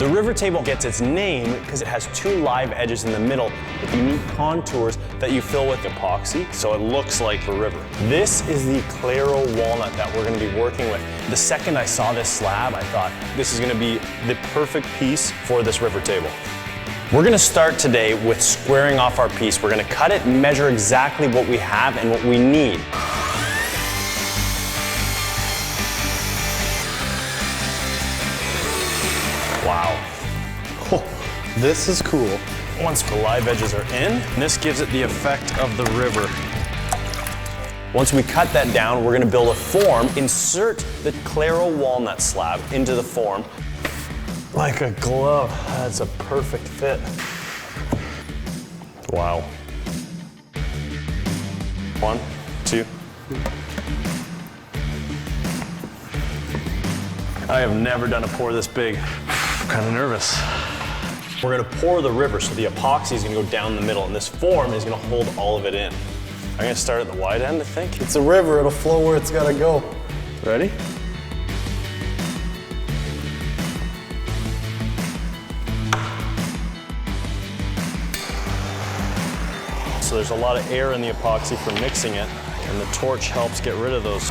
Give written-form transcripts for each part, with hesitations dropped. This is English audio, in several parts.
The river table gets its name because it has two live edges in the middle with unique contours that you fill with epoxy, so it looks like the river. This is the Claro Walnut that we're going to be working with. The second I saw this slab, I thought this is going to be the perfect piece for this river table. We're going to start today with squaring off our piece. We're going to cut it and measure exactly what we have and what we need. Wow. Oh, this is cool. Once the live edges are in, this gives it the effect of the river. Once we cut that down, we're going to build a form. Insert the Claro Walnut slab into the form like a glove. That's a perfect fit. Wow. 1, 2. I have never done a pour this big. I'm kind of nervous. We're gonna pour the river, so the epoxy is gonna go down the middle, and this form is gonna hold all of it in. I'm gonna start at the wide end, I think. It's a river, it'll flow where it's gotta go. Ready? So there's a lot of air in the epoxy from mixing it, and the torch helps get rid of those.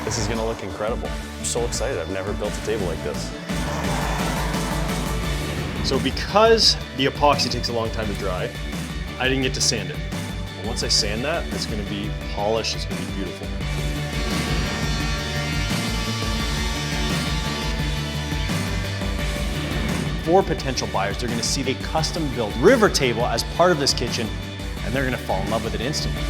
This is gonna look incredible. I'm so excited, I've never built a table like this. So because the epoxy takes a long time to dry, I didn't get to sand it. But once I sand that, it's gonna be polished, it's gonna be beautiful. For potential buyers, they're gonna see a custom-built river table as part of this kitchen, and they're gonna fall in love with it instantly.